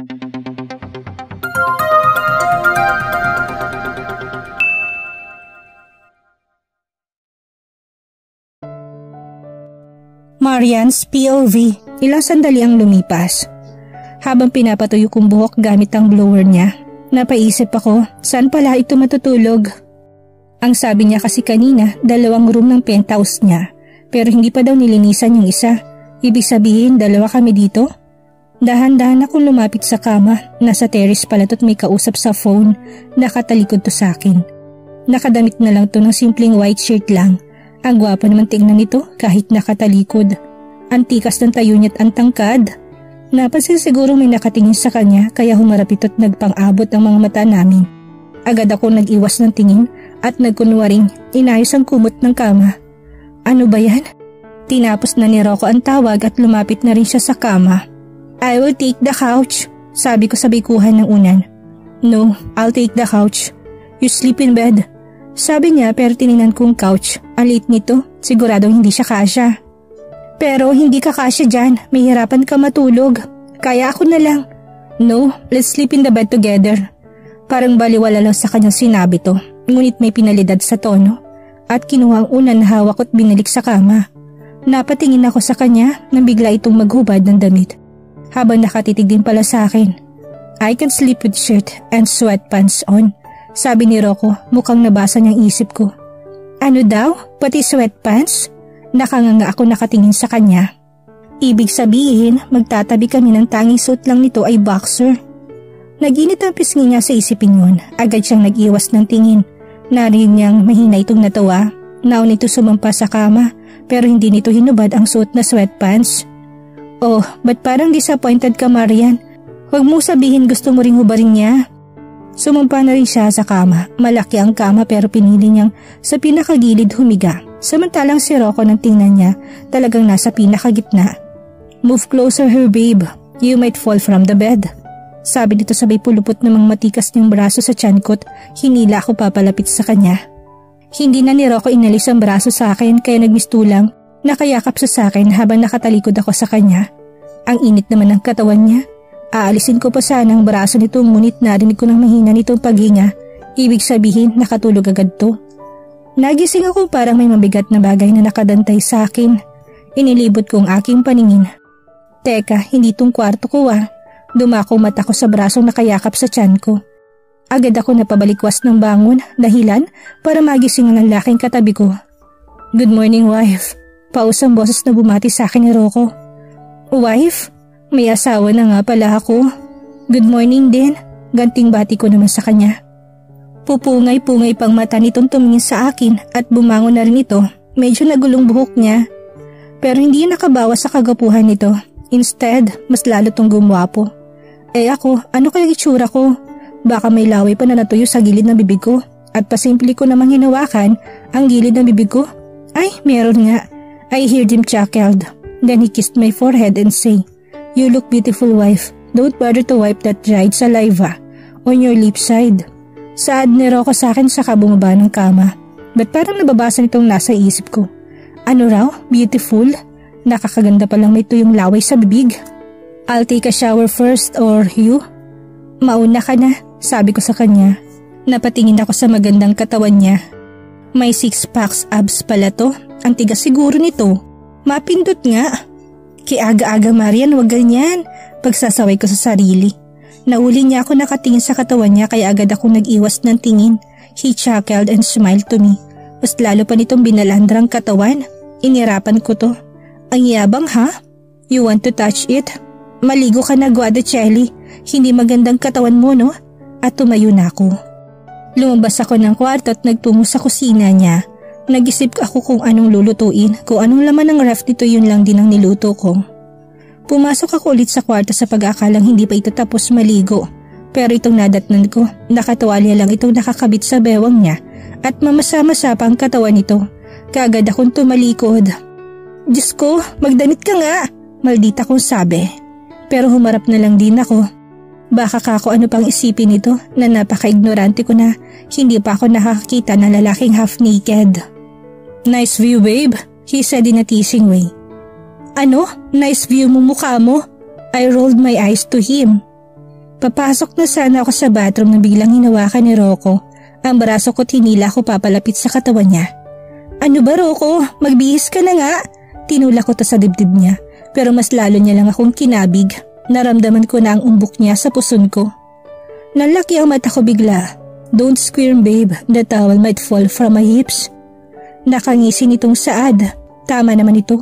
Marian's POV. Ilang sandali ang lumipas. Habang pinapatuyo kong buhok gamit ang blower niya, napaisip ako saan pala ito matutulog. Ang sabi niya kasi kanina 2 room ng penthouse niya, pero hindi pa daw nilinisan yung isa. Ibig sabihin 2 kami dito? Dahan-dahan akong lumapit sa kama. Nasa terrace pala to't may kausap sa phone. Nakatalikod to sa akin. Nakadamit na lang to ng simpleng white shirt lang. Ang gwapo naman tingnan nito kahit nakatalikod. Antikas ng tayo niya't ang tangkad. Napansin siguro may nakatingin sa kanya kaya humarap ito't nagpang-abot ang mga mata namin. Agad ako nag-iwas ng tingin at nagkunwaring inayos ang kumot ng kama. Ano ba yan? Tinapos na ni Rocco ang tawag at lumapit na rin siya sa kama. I will take the couch, sabi ko sabay kuha ng unan. No, I'll take the couch. You sleep in bed. Sabi niya pero tininan kong couch. Ang liit nito, siguradong hindi siya kasya. Pero hindi ka kasya dyan, may hirapan ka matulog. Kaya ako na lang. No, let's sleep in the bed together. Parang baliwala lang sa kanyang sinabi to, ngunit may pinalidad sa tono. At kinuha ang unan na hawak at binalik sa kama. Napatingin ako sa kanya nang bigla itong maghubad ng damit. Habang nakatitig din pala sa akin. I can sleep with shirt and sweatpants on. Sabi ni Rocco, mukhang nabasa niyang isip ko. Ano daw? Pati sweatpants? Nakanganga ako nakatingin sa kanya. Ibig sabihin, magtatabi kami ng tanging suot lang nito ay boxer. Naginit ang pisngi niya sa isipin yun. Agad siyang nag-iwas ng tingin. Narinig niyang mahina itong natawa. Naon ito sumampa sa kama, pero hindi nito hinubad ang suot na sweatpants. Oh, ba't parang disappointed ka, Marian? Huwag mo sabihin gusto mo ring hubarin niya. Sumampa na rin siya sa kama. Malaki ang kama pero pinili niyang sa pinakagilid humiga. Samantalang si Rocco nang tingnan niya, talagang nasa pinakagitna. Move closer here, babe. You might fall from the bed. Sabi nito sabay pulupot namang matikas niyang braso sa tiyan ko't hinila ako papalapit sa kanya. Hindi na ni Rocco inalis ang braso sa akin kaya nagmistulang nakayakap sa akin habang nakatalikod ako sa kanya. Ang init naman ng katawan niya. Aalisin ko pa sana ang braso nito ngunit narinig ko ng mahina nitong paghinga. Ibig sabihin nakatulog agad to. Nagising ako parang may mabigat na bagay na nakadantay sa akin. Inilibot ko ang aking paningin. Teka, hindi tong kwarto ko ah. Dumako mata ko sa brasong nakayakap sa tiyan ko. Agad ako napabalikwas ng bangon dahilan para magising ang laking katabi ko. Good morning, wife. Pausang boses na bumati sa akin ni Rocco. Wife? May asawa na nga pala ako. Good morning din. Ganting bati ko naman sa kanya. Pupungay-pungay pang mata nitong tumingin sa akin at bumangon na rin ito. Medyo nagulong buhok niya. Pero hindi nakabawas sa kagapuhan nito. Instead, mas lalo tong gumwapo. Eh ako, ano kaya itsura ko? Baka may laway pa na natuyo sa gilid ng bibig ko. At pasimple ko namang hinawakan ang gilid ng bibig ko. Ay, meron nga. I heard him chuckled. Then he kissed my forehead and say, You look beautiful, wife. Don't bother to wipe that dried saliva on your lip side. Saad ni Rocco sa akin saka bumaba ng kama. Ba't parang nababasa nitong nasa isip ko? Ano raw? Beautiful? Nakakaganda palang may tuyong laway sa bibig. I'll take a shower first or you? Mauna ka na, sabi ko sa kanya. Napatingin ako sa magandang katawan niya. May 6-pack abs pala to. Ang tigas siguro nito. Mapindot nga. Kiaga-aga, Marian, wag ganyan. Pagsasaway ko sa sarili. Nauli niya ako nakatingin sa katawan niya kaya agad ako nag-iwas ng tingin. He chuckled and smiled to me. Mas lalo pa nitong binalandrang katawan. Inirapan ko to. Ang yabang ha? You want to touch it? Maligo ka na, Guadacelli. Hindi magandang katawan mo, no? At tumayo na ako. Lumabas ako ng kwarto at nagtungo sa kusina niya. Nag-isip ako kung anong lulutuin, kung anong laman ng ref nito yun lang din ang niluto ko. Pumasok ako ulit sa kwarto sa pag-aakalang hindi pa ito tapos maligo. Pero itong nadatnan ko, nakatuwalya lang itong nakakabit sa bewang niya at mamasa-masa pa ang katawan nito. Kaagad akong tumalikod. Diyos ko, magdamit ka nga! Maldita kong sabi. Pero humarap na lang din ako. Baka kako ano pang isipin nito na napaka-ignorante ko na hindi pa ako nakakita ng lalaking half-naked. Nice view, babe, he said in a teasing way. Ano? Nice view mo mukha mo? I rolled my eyes to him. Papasok na sana ako sa bathroom nang biglang hinawakan ni Rocco ang braso ko't hinila ko papalapit sa katawan niya. Ano ba Rocco? Magbihis ka na nga! Tinulak ko to sa dibdib niya pero mas lalo niya lang akong kinabig. Naramdaman ko na ang umbok niya sa puson ko. Nalaki ang mata ko bigla. Don't squirm babe, the towel might fall from my hips. Nakangisi nitong saad. Tama naman ito.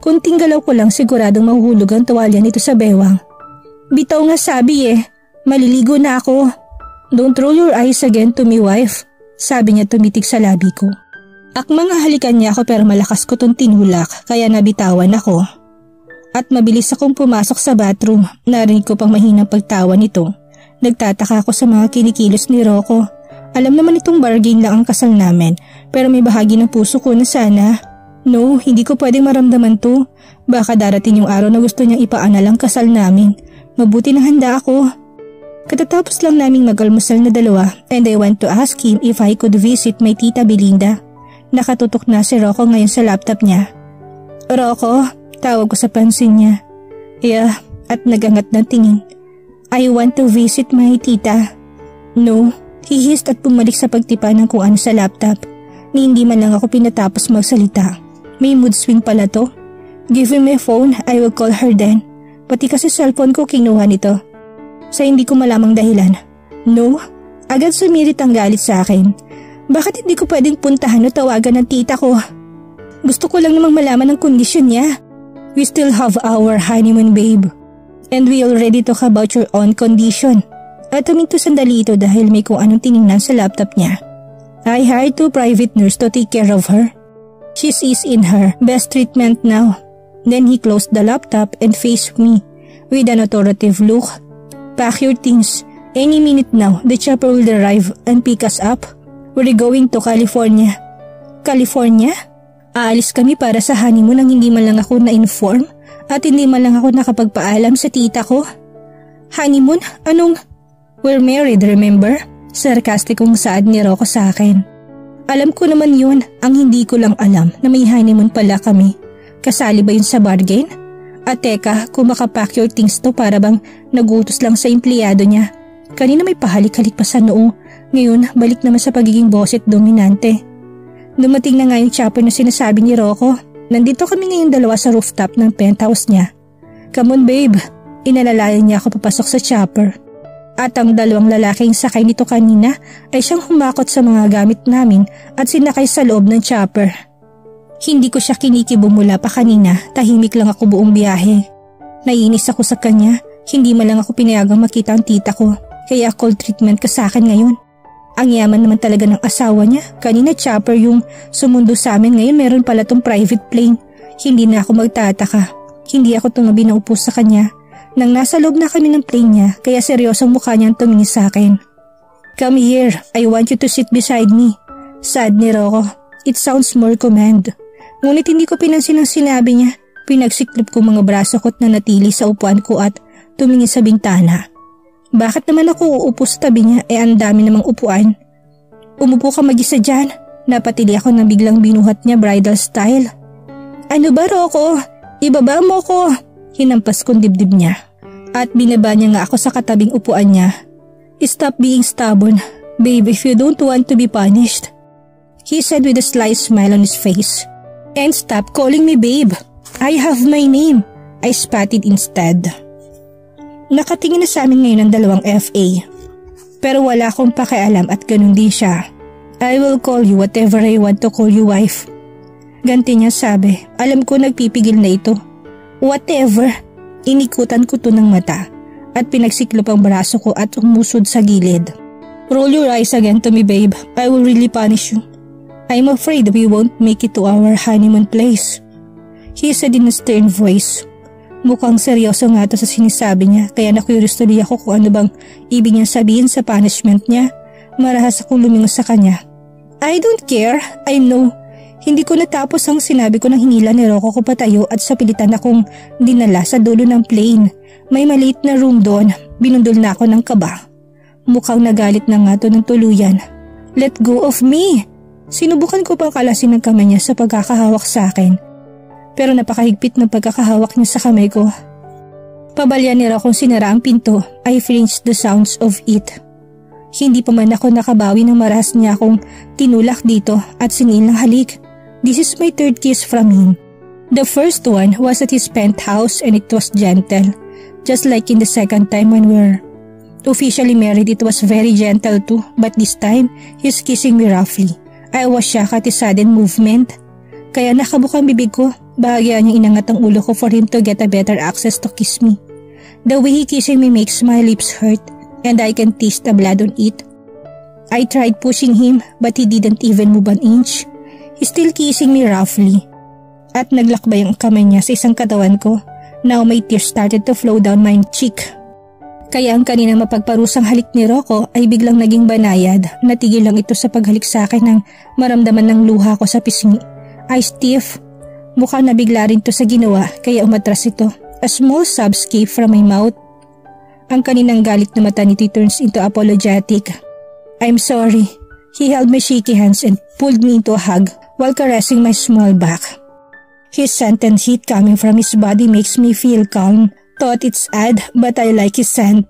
Kunting galaw ko lang siguradong mahuhulog ang tuwalya nito sa bewang. Bitaw nga sabi maliligo na ako. Don't roll your eyes again to me wife, sabi niya tumitig sa labi ko. Akmang halikan niya ako pero malakas ko tong tinulak kaya nabitawan ako. At mabilis akong pumasok sa bathroom, narinig ko pang mahinang pagtawa nito. Nagtataka ako sa mga kinikilos ni Rocco. Alam naman itong bargain lang ang kasal namin pero may bahagi ng puso ko na sana. No, hindi ko pwedeng maramdaman to. Baka darating yung araw na gusto niyang ipaanal ang kasal namin. Mabuti na handa ako. Katatapos lang naming mag-almusal na dalawa and I went to ask him if I could visit my tita Belinda. Nakatutok na si Rocco ngayon sa laptop niya. Rocco, tawag ko sa pansin niya. Yeah, at nagangat ng tingin. I want to visit my tita. No, he hissed at pumalik sa pagtipa ng kung ano sa laptop. Ni hindi man lang ako pinatapos magsalita. May mood swing pala to. Give him my phone, I will call her then. Pati kasi cellphone ko kinuha nito. Sa hindi ko malamang dahilan. No, agad sumirit ang galit sa akin. Bakit hindi ko pwedeng puntahan o tawagan ng tita ko? Gusto ko lang namang malaman ang kondisyon niya. We still have our honeymoon babe. And we already talk about your own condition. At huminto sandali ito dahil may kung anong tinignan sa laptop niya. I hired 2 private nurse to take care of her. She is in her best treatment now. Then he closed the laptop and faced me with an authoritative look. Pack your things. Any minute now, the chopper will arrive and pick us up. We're going to California. California? Aalis kami para sa honeymoon nang hindi man lang ako na-inform at hindi man lang ako nakapagpaalam sa tita ko. Honeymoon? Anong? We're married, remember? Sarkastikong saad ni Rocco sa akin. Alam ko naman yun, ang hindi ko lang alam na may honeymoon pala kami. Kasali ba yun sa bargain? At teka, kung makapack your things to para bang nagutos lang sa empleyado niya. Kanina may pahalik-halik pa sa noo, ngayon balik naman sa pagiging boss at dominante. Dumating na nga yung chopper na sinasabi ni Rocco. Nandito kami ngayon dalawa sa rooftop ng penthouse niya. Come on babe, inalalayan niya ako papasok sa chopper. At ang dalawang lalaking sakay nito kanina ay siyang humakot sa mga gamit namin at sinakay sa loob ng chopper. Hindi ko siya kinikibo mula pa kanina, tahimik lang ako buong biyahe. Naiinis ako sa kanya, hindi man lang ako pinayagang makita ang tita ko, kaya cold treatment ka sa akin ngayon. Ang yaman naman talaga ng asawa niya, kanina chopper yung sumundo sa amin, ngayon meron pala tong private plane. Hindi na ako magtataka, hindi ako tumabi na upo sa kanya. Nang nasa loob na kami ng plane niya, kaya seryosong mukha niyang tumingin sa akin. Come here, I want you to sit beside me. Sad ni Rocco, it sounds more command. Ngunit hindi ko pinansin ang sinabi niya. Pinagsiklop ko mga braso ko't nanatili sa upuan ko at tumingin sa bintana. Bakit naman ako uupo sa tabi niya ang dami namang upuan? Umupo ka mag-isa dyan. Napatili ako nang biglang binuhat niya bridal style. Ano ba Rocco? Ibaba mo ko. Hinampas kong dibdib niya. At binaba niya nga ako sa katabing upuan niya. Stop being stubborn. Babe, if you don't want to be punished. He said with a sly smile on his face. And stop calling me babe. I have my name. I spatted instead. Nakatingin na sa amin ngayon ang dalawang FA. Pero wala akong pakialam at ganun din siya. I will call you whatever I want to call you wife. Ganti niya sabi. Alam ko nagpipigil na ito. Whatever. Inikutan ko to ng mata at pinagsiklop ang braso ko at umusod sa gilid. Roll your eyes again to me babe. I will really punish you. I'm afraid we won't make it to our honeymoon place. He said in a stern voice. Mukhang seryoso nga ito sa sinisabi niya kaya na-curious tuloy ako kung ano bang ibig niya sabihin sa punishment niya. Marahas akong lumingos sa kanya. I don't care, I know. Hindi ko natapos ang sinabi ko nang hinila ni Rocco ko patayo at sa pilitan akong dinala sa dulo ng plane. May maliit na room doon, binundol na ako ng kaba. Mukhang nagalit na nga to ng tuluyan. Let go of me! Sinubukan ko pang kalasin ng kamay niya sa pagkakahawak sa akin. Pero napakahigpit ng pagkakahawak niya sa kamay ko. Pabalya ni Rocco sinara ang pinto. I flinched the sounds of it. Hindi pa man ako nakabawi ng maras niya akong tinulak dito at sinilang halik. This is my third kiss from him. The first one was at his penthouse and it was gentle. Just like in the second time when we were officially married, it was very gentle too, but this time, he's kissing me roughly. I was shocked at his sudden movement. Kaya nakabukang bibig ko, bahagya niyang inangat ang ulo ko for him to get a better access to kiss me. The way he kissing me makes my lips hurt and I can taste the blood on it. I tried pushing him but he didn't even move an inch. He's still kissing me roughly. At naglakbay ang kamay niya sa isang katawan ko. Now my tears started to flow down my cheek. Kaya ang kaninang mapagparusang halik ni Rocco ay biglang naging banayad. Natigil lang ito sa paghalik sa akin nang maramdaman ng luha ko sa pisngi. I stiff. Mukhang nabigla rin to sa ginawa kaya umatras ito. A small sob escaped from my mouth. Ang kaninang galit na mata nito turns into apologetic. I'm sorry. He held my shaky hands and pulled me into a hug while caressing my small back. His scent and heat coming from his body makes me feel calm. Thought it's odd but I like his scent.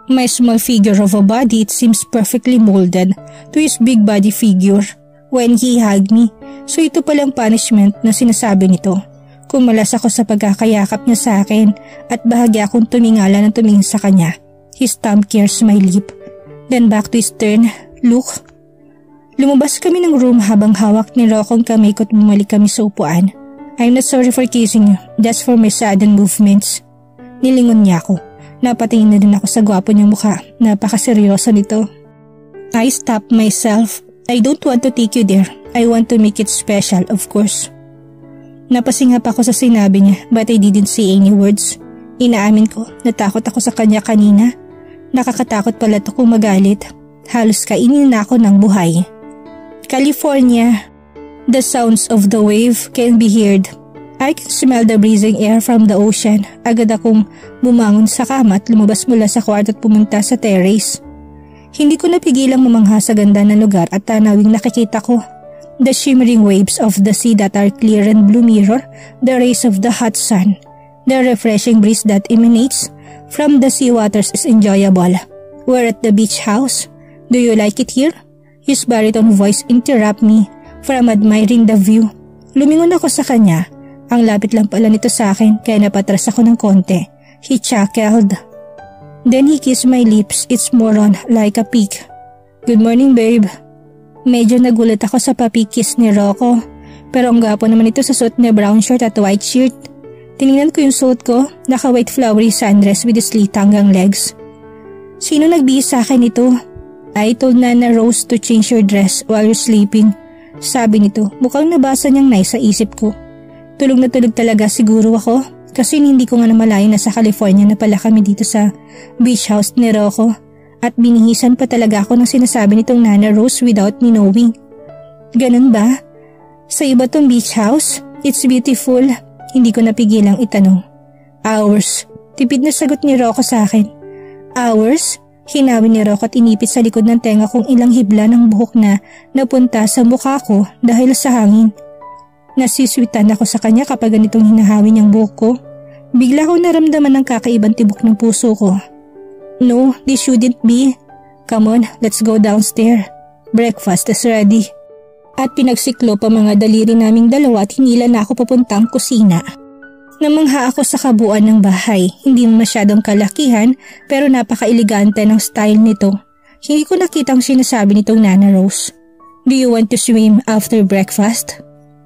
My small figure of a body, it seems perfectly molded to his big body figure when he hugged me. So ito palang punishment na sinasabi nito. Kumalas ako sa pagkakayakap niya sa akin at bahagya akong tumingala ng tumingin sa kanya. His thumb kissed my lip. Then back to his turn. Look. Lumabas kami ng room habang hawak ni Rocco ang kamay ko at bumalik kami sa upuan. I'm not sorry for kissing you, just for my sudden movements. Nilingon niya ako. Napatingin na din ako sa gwapo niyang mukha. Napakaseryoso nito. I stopped myself. I don't want to take you there. I want to make it special, of course. Napasingap ako sa sinabi niya but I didn't say any words. Inaamin ko, natakot ako sa kanya kanina. Nakakatakot pala ito kung magalit. Halos kainin na ako ng buhay. California. The sounds of the wave can be heard. I can smell the breezing air from the ocean. Agad akong bumangon sa kama at lumabas mula sa kwarto at pumunta sa terrace. Hindi ko napigilang mamangha sa ganda ng lugar at tanawing nakikita ko. The shimmering waves of the sea that are clear and blue mirror the rays of the hot sun. The refreshing breeze that emanates from the sea waters is enjoyable. We're at the beach house. Do you like it here? His baritone voice interrupt me from admiring the view. Lumingon ako sa kanya. Ang lapit lang pala nito sa akin kaya napatras ako ng konti. He chuckled. Then he kissed my lips. It's more on like a peek. Good morning, babe. Medyo nagulat ako sa papikis ni Rocco. Pero ang gapo naman ito sa suot niya brown shirt at white shirt. Tinignan ko yung suot ko. Naka-white flowery sundress with slit hanggang legs. Sino nagbihis sa akin ito? I told Nana Rose to change your dress while you're sleeping. Sabi nito, mukhang nabasa niyang nice sa isip ko. Tulog na tulog talaga siguro ako kasi hindi ko nga namalayan na sa California na pala kami dito sa beach house ni Rocco at binihisan pa talaga ako ng sinasabi nitong Nana Rose without me knowing. Ganun ba? Sa iba tong beach house? It's beautiful. Hindi ko napigilang itanong. Hours. Tipid na sagot ni Rocco sa akin. Hours? Hinawin ni Rocco at inipit sa likod ng tenga kong ilang hibla ng buhok na napunta sa mukha ko dahil sa hangin. Nasiswitan ako sa kanya kapag ganitong hinahawin niyang buhok ko. Bigla ko naramdaman ng kakaibang tibok ng puso ko. No, this shouldn't be. Come on, let's go downstairs. Breakfast is ready. At pinagsiklo pa mga daliri naming dalawa at hinila na ako papuntang kusina. Namangha ako sa kabuuan ng bahay. Hindi masyadong kalakihan pero napaka-elegante ng style nito. Hindi ko nakitang sinasabi nitong Nana Rose. Do you want to swim after breakfast?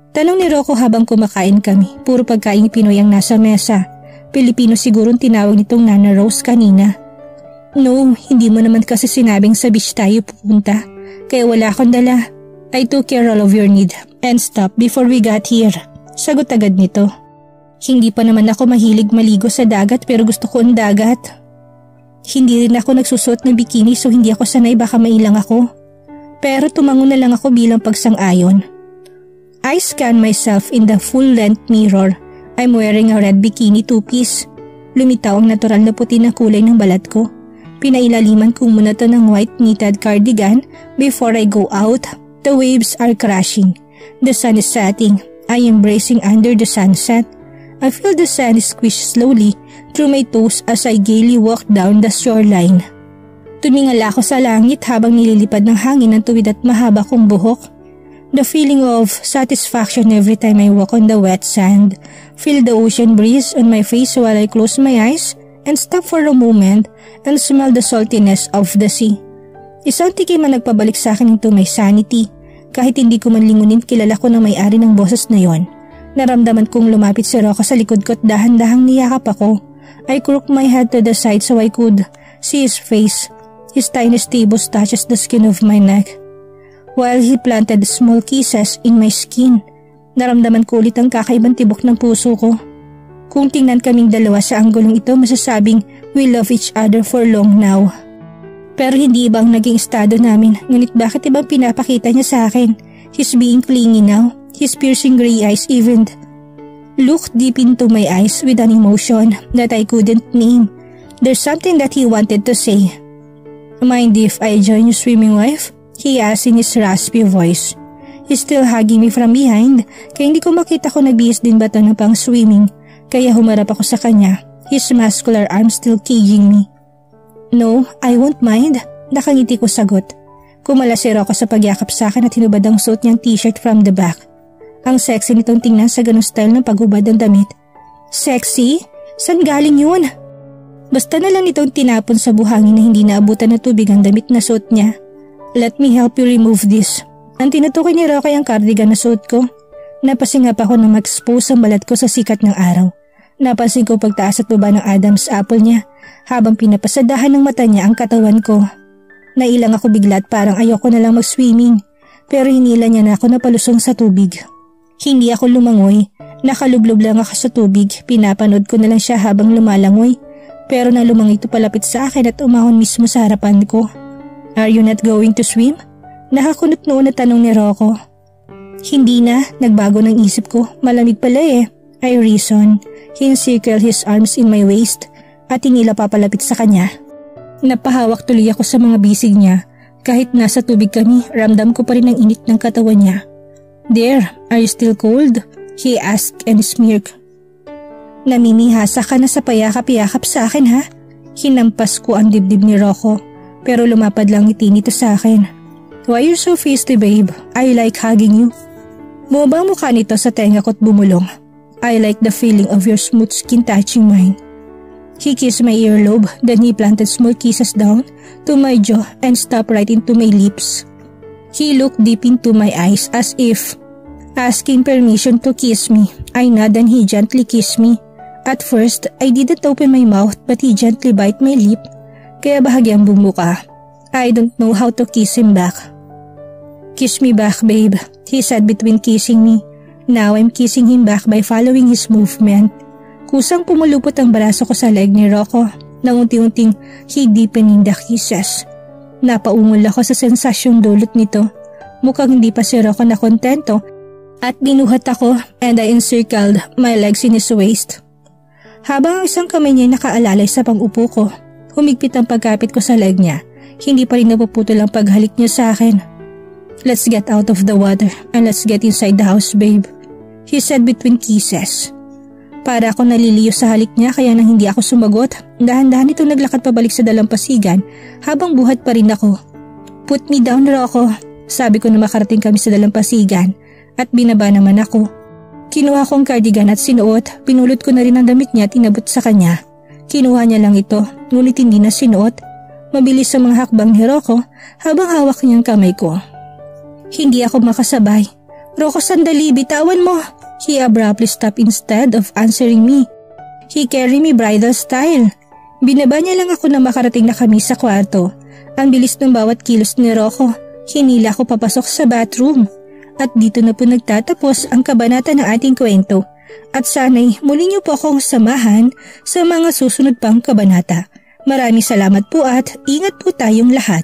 Tanong ni Rocco habang kumakain kami. Puro pagkain Pinoy ang nasa mesa. Pilipino sigurong tinawag nitong Nana Rose kanina. No, hindi mo naman kasi sinabing sa beach tayo pupunta. Kaya wala akong dala. I took care all of your need and stop before we got here. Sagot agad nito. Hindi pa naman ako mahilig maligo sa dagat pero gusto ko ang dagat. Hindi rin ako nagsusuot ng bikini so hindi ako sanay baka mailang ako. Pero tumango na lang ako bilang pagsang-ayon. I scan myself in the full-length mirror. I'm wearing a red bikini two-piece. Lumitaw ang natural na puti na kulay ng balat ko. Pinailaliman ko muna to ng white knitted cardigan before I go out. The waves are crashing. The sun is setting. I am bracing under the sunset. I feel the sand squish slowly through my toes as I gaily walk down the shoreline. Tumingala ako sa langit habang nililipad ng hangin ang tuwid at mahaba kong buhok. The feeling of satisfaction every time I walk on the wet sand, feel the ocean breeze on my face while I close my eyes and stop for a moment and smell the saltiness of the sea. Isang tikim ang nagpabalik sa akin into my sanity. Kahit hindi ko man lingunin, kilala ko na may-ari ng boses na yon. Naramdaman kong lumapit si Rocco sa likod ko at dahan-dahang niyakap ako. I crooked my head to the side so I could see his face. His tiny stubble touches the skin of my neck. While he planted small kisses in my skin, naramdaman ko ulit ang kakaibang tibok ng puso ko. Kung tingnan kaming dalawa sa anggulong ito, masasabing we love each other for long now. Pero hindi ibang naging estado namin, ngunit bakit ibang pinapakita niya sa akin? He's being clingy now. His piercing gray eyes even looked deep into my eyes with an emotion that I couldn't name. There's something that he wanted to say. Mind if I join you swimming, wife? He asked in his raspy voice. He's still hugging me from behind, kaya hindi ko makita kung nagbihis din ba ito ng pang swimming, kaya humarap ako sa kanya, his muscular arms still caging me. No, I won't mind, nakangiti ko sagot. Kumalasero ako sa pagyakap sa akin at hinubad ang suot niyang t-shirt from the back. Ang sexy nitong tingnan sa ganung style ng paghubad ng damit. Sexy? San galing yun? Basta na lang nitong tinapon sa buhangin na hindi naabutan na tubig ang damit na suot niya. Let me help you remove this. Ang tinutukoy ni Rocky ang cardigan na suot ko. Napasingap ako na mag-expose ang balat ko sa sikat ng araw. Napansin ko pagtaas at baba ng Adam's apple niya habang pinapasadahan ng mata niya ang katawan ko. Nailang ako bigla at parang ayoko na lang mag-swimming, pero hinila niya na ako na palusong sa tubig. Hindi ako lumangoy, nakalublob lang ako sa tubig, pinapanood ko na lang siya habang lumalangoy, pero nang lumangoy ito palapit sa akin at umahon mismo sa harapan ko. Are you not going to swim? Nakakunot noon na tanong ni Rocco. Hindi na, nagbago ng isip ko, malamig pala eh. I reasoned. He encircled his arms in my waist at hinila papalapit sa kanya. Napahawak tuloy ako sa mga bisig niya. Kahit nasa tubig kami, ramdam ko pa rin ang init ng katawan niya. There, are you still cold? He asked and smirked. Naminihasa ka na sa payakap-yakap sa akin ha? Hinampas ko ang dibdib ni Rocco, pero lumapad lang ngiti nito sa akin. Why you're so feisty, babe? I like hugging you. Bumaba ang mukha nito sa tenga ko't bumulong. I like the feeling of your smooth skin touching mine. He kissed my earlobe, then he planted small kisses down to my jaw and stopped right into my lips. He looked deep into my eyes as if asking permission to kiss me. I nodded and he gently kissed me. At first, I didn't open my mouth but he gently bite my lip, kaya bahagyang bumuka. I don't know how to kiss him back. Kiss me back, babe, he said between kissing me. Now I'm kissing him back by following his movement. Kusang pumulupot ang braso ko sa leg ni Rocco nang unti-unting he deepening the kisses. Napaungol ako sa sensasyong dulot nito. Mukhang hindi pa si Rocco na kontento at binuhat ako and I encircled my legs in his waist. Habang ang isang kamay niya nakaalalay sa pang-upo ko, humigpit ang pagkapit ko sa leg niya. Hindi pa rin napuputol ang paghalik niya sa akin. Let's get out of the water and let's get inside the house, babe, he said between kisses. Para ako naliliyo sa halik niya kaya nang hindi ako sumagot, dahan-dahan itong naglakad pabalik sa dalampasigan habang buhat pa rin ako. Put me down, Rocco, sabi ko na makarating kami sa dalampasigan at binaba naman ako. Kinuha ko ang cardigan at sinuot, pinulot ko na rin ang damit niya at inabot sa kanya. Kinuha niya lang ito, ngunit hindi na sinuot. Mabilis sa mga hakbang ni Rocco habang hawak niya ang kamay ko. Hindi ako makasabay. Rocco, sandali, bitawan mo. He abruptly stopped instead of answering me. He carried me bridal style. Binaba niya lang ako na makarating na kami sa kwarto. Ang bilis ng bawat kilos ni Rocco. Hinila ko papasok sa bathroom. At dito na po nagtatapos ang kabanata ng ating kwento. At sana'y muli niyo po akong samahan sa mga susunod pang kabanata. Maraming salamat po at ingat po tayong lahat.